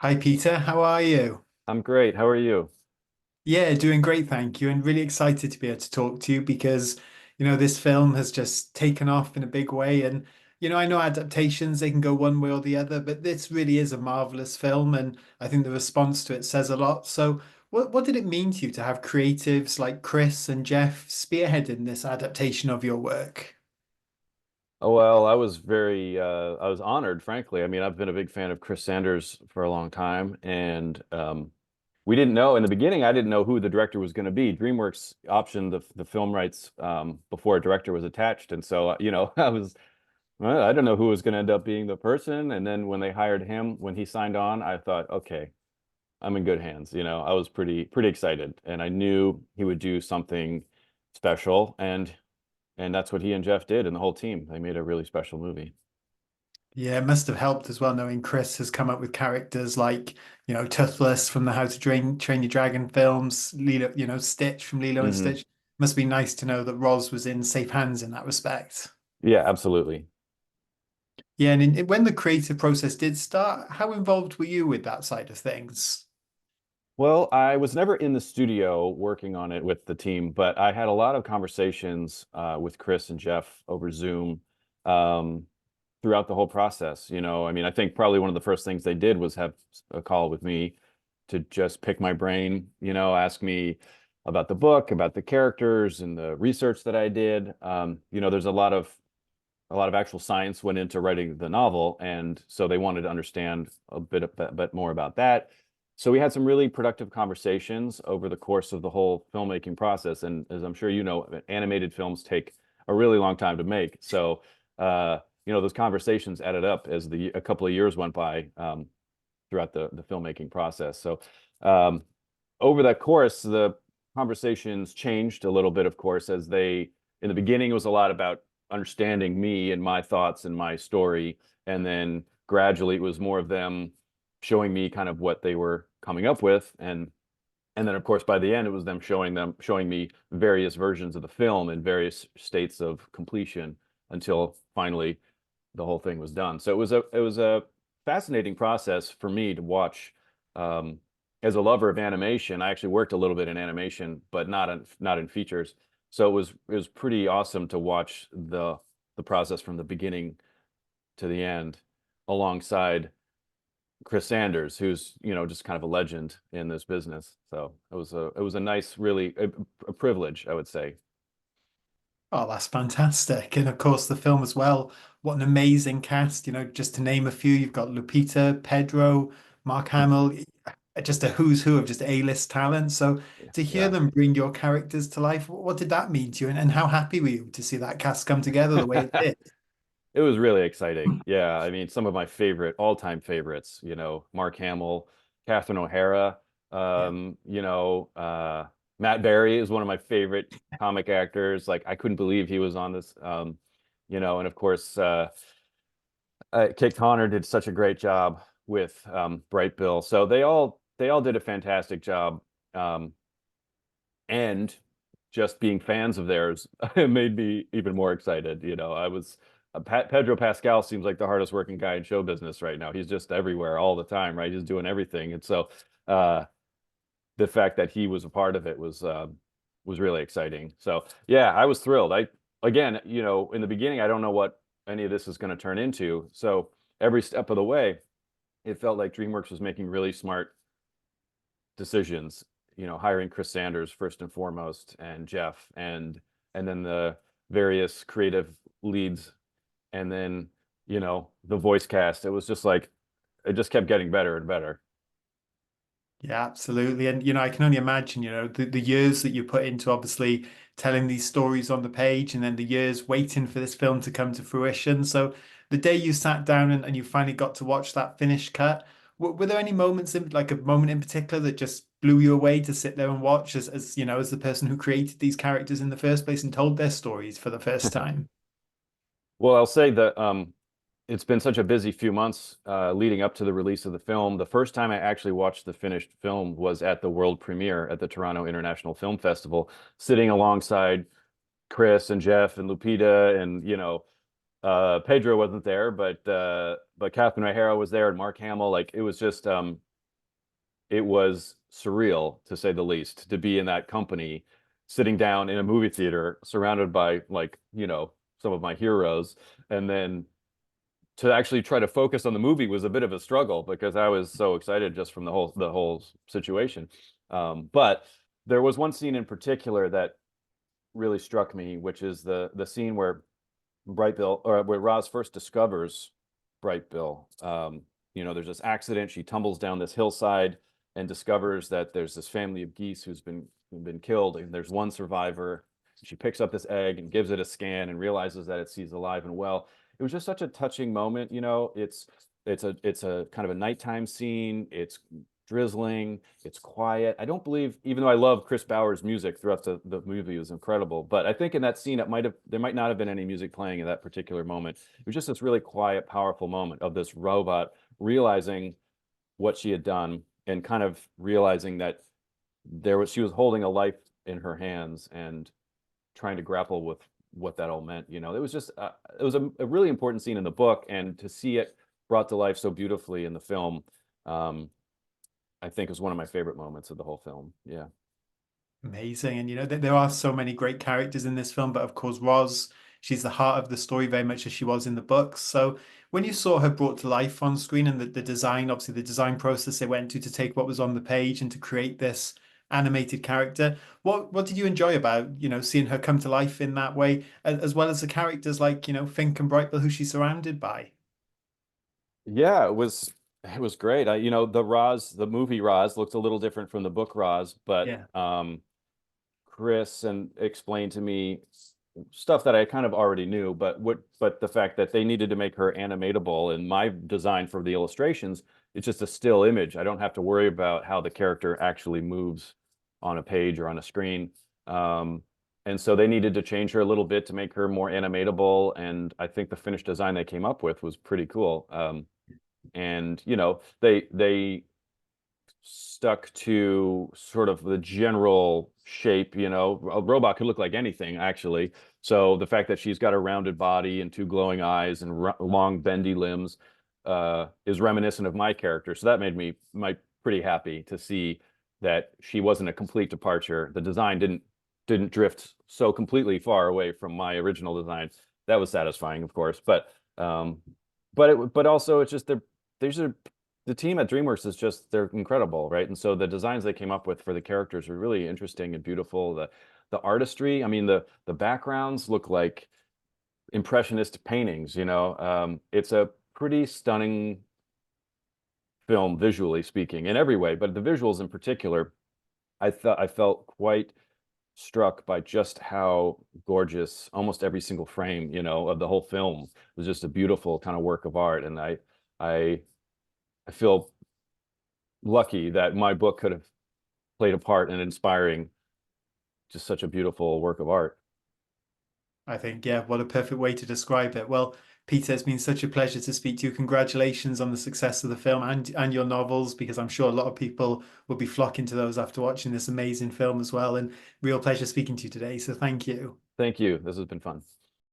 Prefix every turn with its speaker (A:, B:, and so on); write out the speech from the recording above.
A: Hi, Peter. How are you?
B: I'm great. How are you?
A: Yeah, doing great, thank you. And really excited to be able to talk to you because, this film has just taken off in a big way. And, I know adaptations, they can go one way or the other, but this really is a marvelous film. And I think the response to it says a lot. So, what did it mean to you to have creatives like Chris and Jeff spearheading this adaptation of your work?
B: Oh, well, I was honored, frankly. I mean, I've been a big fan of Chris Sanders for a long time, and we didn't know in the beginning. I didn't know who the director was going to be. DreamWorks optioned the film rights before a director was attached, and so well, I don't know who was going to end up being the person. And then when they hired him, when he signed on, I thought, okay, I'm in good hands. I was pretty excited, and I knew he would do something special, and that's what he and Jeff did, and the whole team. They made a really special movie.
A: Yeah, it must have helped as well, knowing Chris has come up with characters like, Toothless from the Train Your Dragon films, Lilo, Stitch from Lilo and
B: Hmm.
A: Stitch. Must be nice to know that Roz was in safe hands in that respect.
B: Yeah, absolutely.
A: Yeah, and when the creative process did start, how involved were you with that side of things?
B: Well, I was never in the studio working on it with the team, but I had a lot of conversations with Chris and Jeff over Zoom um, throughout the whole process. I mean, I think probably one of the first things they did was have a call with me to just pick my brain, ask me about the book, about the characters, and the research that I did. There's a lot of actual science went into writing the novel, and so they wanted to understand a bit more about that. So we had some really productive conversations over the course of the whole filmmaking process. And as I'm sure you know, animated films take a really long time to make. So those conversations added up as a couple of years went by throughout the filmmaking process. So um, over that course, the conversations changed a little bit, of course, in the beginning, it was a lot about understanding me and my thoughts and my story. And then gradually it was more of them showing me kind of what they were coming up with. And then of course by the end it was showing me various versions of the film in various states of completion until finally the whole thing was done. So it was a fascinating process for me to watch. Um, as a lover of animation, I actually worked a little bit in animation, but not in features. So it was pretty awesome to watch the process from the beginning to the end, alongside Chris Sanders, who's just kind of a legend in this business. So it was a nice, really a privilege, I would say.
A: Oh, that's fantastic. And of course, the film as well. What an amazing cast. Just to name a few, you've got Lupita, Pedro, Mark Hamill, just a who's who of just A-list talent. So to hear
B: Yeah.
A: them bring your characters to life, what did that mean to you? And how happy were you to see that cast come together the way it did?
B: It was really exciting. Yeah, I mean, some of my all-time favorites, Mark Hamill, Catherine O'Hara,
A: Yeah.
B: Matt Berry is one of my favorite comic actors. Like, I couldn't believe he was on this. And of course, Kit Connor did such a great job with Bright Bill. So they all did a fantastic job. Um, and just being fans of theirs made me even more excited. I was Pedro Pascal seems like the hardest working guy in show business right now. He's just everywhere all the time, right? He's doing everything, and so uh, the fact that he was a part of it was really exciting. So yeah, I was thrilled. I again, in the beginning, I don't know what any of this is going to turn into. So every step of the way, it felt like DreamWorks was making really smart decisions, hiring Chris Sanders first and foremost, and Jeff, and then the various creative leads, and then the voice cast. It was just like it just kept getting better and better.
A: Yeah, absolutely. And I can only imagine, the years that you put into obviously telling these stories on the page and then the years waiting for this film to come to fruition. So the day you sat down and you finally got to watch that finished cut, were there any moments like a moment in particular that just blew you away to sit there and watch as the person who created these characters in the first place and told their stories for the first time?
B: Well, I'll say that it's been such a busy few months leading up to the release of the film. The first time I actually watched the finished film was at the world premiere at the Toronto International Film Festival, sitting alongside Chris and Jeff and Lupita, and Pedro wasn't there, but Catherine O'Hara was there and Mark Hamill. Like, it was just it was surreal to say the least to be in that company, sitting down in a movie theater, surrounded by like, some of my heroes, and then to actually try to focus on the movie was a bit of a struggle because I was so excited just from the whole situation. But there was one scene in particular that really struck me, which is the scene where Bright Bill, or where Roz first discovers Bright Bill. There's this accident. She tumbles down this hillside and discovers that there's this family of geese who's been killed, and there's one survivor. She picks up this egg and gives it a scan and realizes that it's alive and well. It was just such a touching moment. It's a kind of a nighttime scene. It's drizzling. It's quiet. I don't believe, even though I love Chris Bauer's music throughout the movie, it was incredible. But I think in that scene, there might not have been any music playing in that particular moment. It was just this really quiet, powerful moment of this robot realizing what she had done and kind of realizing that she was holding a life in her hands and trying to grapple with what that all meant. It was just it was a really important scene in the book, and to see it brought to life so beautifully in the film, I think is one of my favorite moments of the whole film. Yeah.
A: Amazing. And there are so many great characters in this film, but of course, Roz, she's the heart of the story, very much as she was in the books. So when you saw her brought to life on screen and the design, obviously the design process they went to take what was on the page and to create this animated character, what did you enjoy about, seeing her come to life in that way, as well as the characters like, Fink and Brightbill, who she's surrounded by?
B: Yeah, it was great. The movie Roz looked a little different from the book Roz, but
A: Yeah.
B: Chris and explained to me stuff that I kind of already knew, but the fact that they needed to make her animatable, and my design for the illustrations, it's just a still image. I don't have to worry about how the character actually moves on a page or on a screen. And so they needed to change her a little bit to make her more animatable, and I think the finished design they came up with was pretty cool. And they stuck to sort of the general shape. A robot could look like anything, actually. So the fact that she's got a rounded body and two glowing eyes and long bendy limbs is reminiscent of my character. So that made me pretty happy to see that she wasn't a complete departure. The design didn't drift so completely far away from my original design. That was satisfying, of course. But also it's just these are the team at DreamWorks is just they're incredible, right? And so the designs they came up with for the characters are really interesting and beautiful. The artistry, I mean, the backgrounds look like impressionist paintings. It's a pretty stunning film, visually speaking, in every way, but the visuals in particular, I felt quite struck by just how gorgeous almost every single frame, of the whole film was just a beautiful kind of work of art. And I I feel lucky that my book could have played a part in inspiring just such a beautiful work of art.
A: I think, yeah, what a perfect way to describe it. Well, Peter, it's been such a pleasure to speak to you. Congratulations on the success of the film and your novels, because I'm sure a lot of people will be flocking to those after watching this amazing film as well. And real pleasure speaking to you today. So thank you.
B: Thank you. This has been fun.